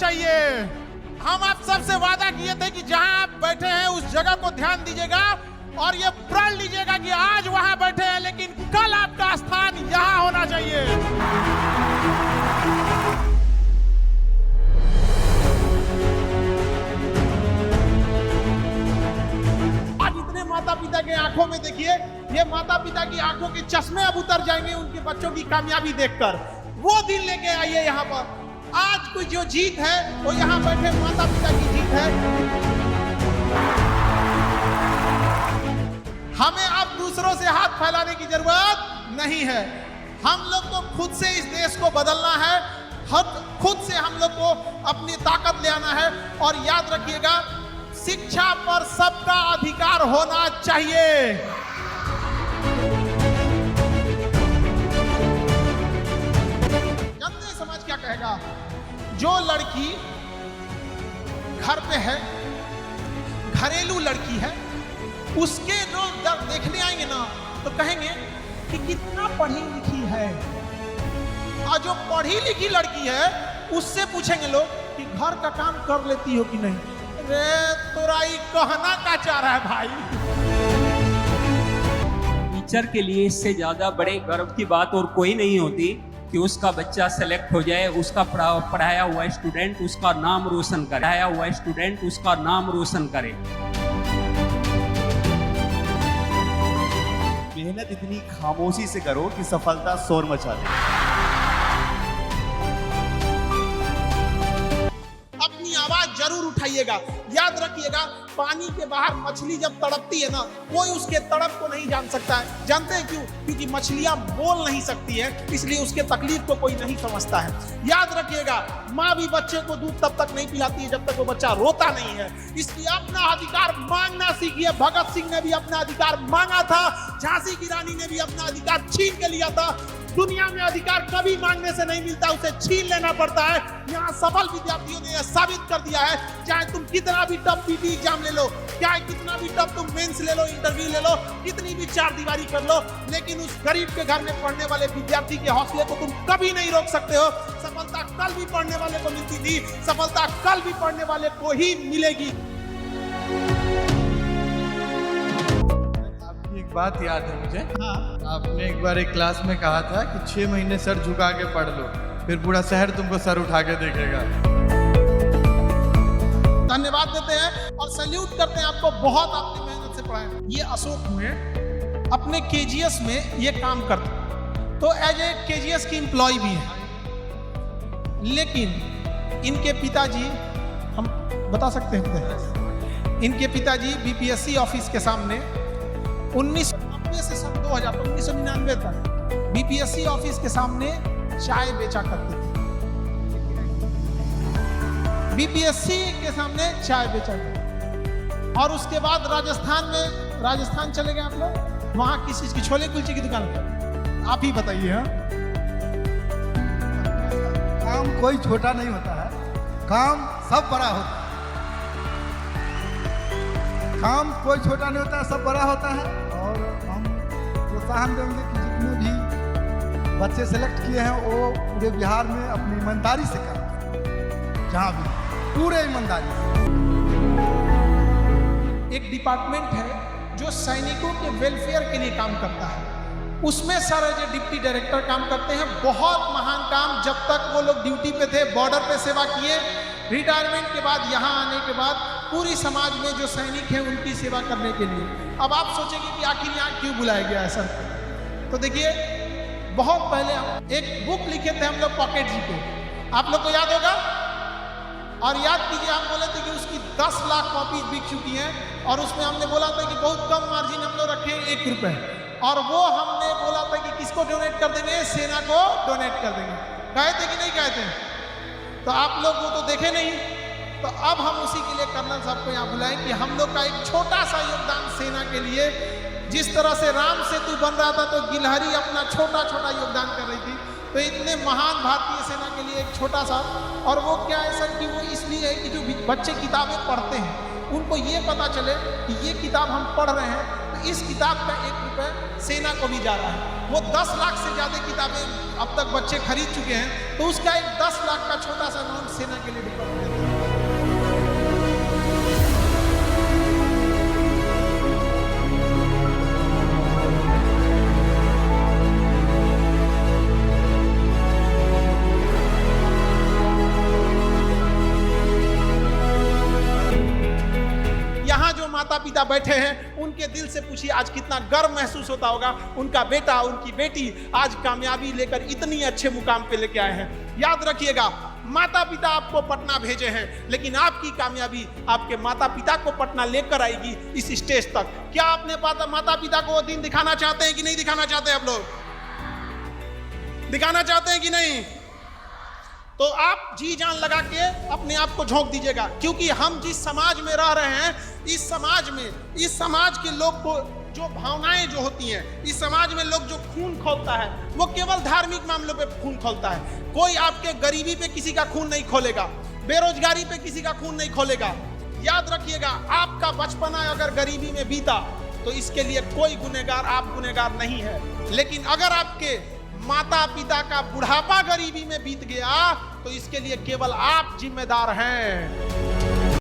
चाहिए। हम आप सबसे वादा किए थे कि जहां आप बैठे हैं उस जगह को ध्यान दीजिएगा और ये प्रण लीजिएगा कि आज वहां बैठे हैं लेकिन कल आपका स्थान यहां होना चाहिए। आज इतने माता पिता के आंखों में देखिए, ये माता पिता की आंखों के चश्मे अब उतर जाएंगे उनके बच्चों की कामयाबी देखकर। वो दिन लेके आइए यहाँ पर। आज कोई जो जीत है वो यहाँ बैठे माता पिता की जीत है। हमें अब दूसरों से हाथ फैलाने की जरूरत नहीं है। हम लोग को खुद से इस देश को बदलना है, खुद से हम लोग को अपनी ताकत ले आना है। और याद रखिएगा, शिक्षा पर सबका अधिकार होना चाहिए। जनता समाज क्या कहेगा? जो लड़की घर पे है, घरेलू लड़की है, उसके लोग जब देखने आएंगे ना तो कहेंगे कि कितना पढ़ी लिखी है। और जो पढ़ी लिखी लड़की है उससे पूछेंगे लोग कि घर का काम कर लेती हो कि नहीं। रे तोरा ये कहना का चाह रहा है भाई। टीचर के लिए इससे ज्यादा बड़े गर्व की बात और कोई नहीं होती कि उसका बच्चा सेलेक्ट हो जाए, उसका पढ़ाया हुआ स्टूडेंट उसका नाम रोशन करे, पढ़ाया हुआ स्टूडेंट उसका नाम रोशन करे। मेहनत इतनी खामोशी से करो कि सफलता शोर मचा दे। अपनी आवाज जरूर उठाइएगा। याद रखिएगा, पानी के बाहर मछली जब तड़पती है ना, कोई उसके तड़प को नहीं जान सकता है। जानते हैं क्यों? क्योंकि मछलियां बोल नहीं सकती है, इसलिए उसके तकलीफ को कोई नहीं समझता है। याद रखिएगा, माँ भी बच्चे को दूध तब तक नहीं पिलाती है जब तक वो बच्चा रोता नहीं है। इसलिए अपना अधिकार मांगना सीखिए। भगत सिंह ने भी अपना अधिकार मांगा था, झांसी की रानी ने भी अपना अधिकार छीन के लिया था। दुनिया में अधिकार कभी मांगने से नहीं मिलता, उसे छीन लेना पड़ता है। यहाँ सफल विद्यार्थियों ने यह साबित कर दिया है। चाहे तुम कितना भी टफ पीटी एग्जाम ले लो, चाहे कितना भी टफ तुम मेंस ले लो, इंटरव्यू ले लो, कितनी भी चार दीवारी कर लो, लेकिन उस गरीब के घर में पढ़ने वाले विद्यार्थी के हौसले को तुम कभी नहीं रोक सकते हो। सफलता कल भी पढ़ने वाले को मिलती थी, सफलता कल भी पढ़ने वाले को ही मिलेगी। एक बात याद है मुझे। हाँ। आपने एक बार एक क्लास में कहा था कि 6 महीने सर झुका के पढ़ लो, फिर पूरा शहर तुमको सर उठा के देखेगा। धन्यवाद देते हैं और सैल्यूट करते हैं आपको, बहुत आपकी मेहनत से पढ़ाए। ये अशोक हुए अपने केजीएस में ये काम करते, तो एज ए केजीएस की एम्प्लॉय भी है। लेकिन इनके पिताजी, हम बता सकते हैं, इनके पिताजी बीपीएससी ऑफिस के सामने 1990 से सन 2000 1999 तक बीपीएससी ऑफिस के सामने चाय बेचा करते थे। बीपीएससी के सामने चाय बेचा करते। और उसके बाद राजस्थान चले गए आप लोग, वहां किस चीज की, छोले कुलचे की दुकान पर। आप ही बताइए। हाँ, काम कोई छोटा नहीं होता है, काम सब बड़ा होता है। काम कोई छोटा नहीं होता है, सब बड़ा होता है। और हम प्रोत्साहन देंगे कि जितने भी बच्चे सेलेक्ट किए हैं वो पूरे बिहार में अपनी ईमानदारी से करें, जहाँ भी पूरे ईमानदारी से। एक डिपार्टमेंट है जो सैनिकों के वेलफेयर के लिए काम करता है, उसमें sir as a deputy director काम करते हैं। बहुत महान काम, जब तक वो लोग ड्यूटी पे थे बॉर्डर पे सेवा किए, रिटायरमेंट के बाद यहाँ आने के बाद पूरी समाज में जो सैनिक हैं उनकी सेवा करने के लिए। अब आप सोचेंगे कि आखिर यहाँ क्यों बुलाया गया है सर? तो देखिए, बहुत पहले हम एक बुक लिखे थे हम लोग, पॉकेट जी पे, आप लोग को याद होगा। और याद कीजिए, हम बोले थे कि उसकी 10 लाख कॉपी बिक चुकी हैं और उसमें हमने बोला था कि बहुत कम मार्जिन हम लोग रखे 1 रुपए, और वो हमने बोला था कि किसको डोनेट कर देंगे? सेना को डोनेट कर देंगे। कहे थे कि नहीं कहे थे? तो आप लोग वो तो देखे नहीं। तो अब हम उसी के लिए कर्नल साहब को यहाँ बुलाएं कि हम लोग का एक छोटा सा योगदान सेना के लिए, जिस तरह से राम सेतु बन रहा था तो गिलहरी अपना छोटा छोटा योगदान कर रही थी, तो इतने महान भारतीय सेना के लिए एक छोटा सा। और वो क्या है सर कि वो इसलिए है कि जो बच्चे किताबें पढ़ते हैं उनको ये पता चले कि ये किताब हम पढ़ रहे हैं, तो इस किताब का 1 रुपए सेना को भी जा रहा है। वो 10 लाख से ज़्यादा किताबें अब तक बच्चे खरीद चुके हैं, तो उसका एक 10 लाख का छोटा सा अमाउंट सेना के लिए डिपॉजिट देते हैं। यहाँ जो माता पिता बैठे हैं उनके दिल से पूछिए आज कितना गर्व महसूस होता होगा। उनका बेटा, उनकी बेटी आज कामयाबी लेकर इतनी अच्छे मुकाम पे लेके आए हैं। याद रखिएगा, माता पिता आपको पटना भेजे हैं, लेकिन आपकी कामयाबी आपके माता पिता को पटना लेकर आएगी इस स्टेज तक। क्या अपने माता पिता को वो दिन दिखाना चाहते हैं कि नहीं दिखाना चाहते? आप लोग दिखाना चाहते हैं कि नहीं? तो आप जी जान लगा के अपने आप को झोंक दीजिएगा, क्योंकि हम जिस समाज में रह रहे हैं, इस समाज के लोग को जो भावनाएं जो होती हैं, इस समाज में लोग जो खून खौलता है वो केवल धार्मिक मामलों पे खून खौलता है। कोई आपके गरीबी पे किसी का खून नहीं खोलेगा, बेरोजगारी पे किसी का खून नहीं खोलेगा। याद रखिएगा, आपका बचपना अगर गरीबी में बीता तो इसके लिए कोई गुनहगार, आप गुनहगार नहीं है। लेकिन अगर आपके माता पिता का बुढ़ापा गरीबी में बीत गया तो इसके लिए केवल आप जिम्मेदार हैं।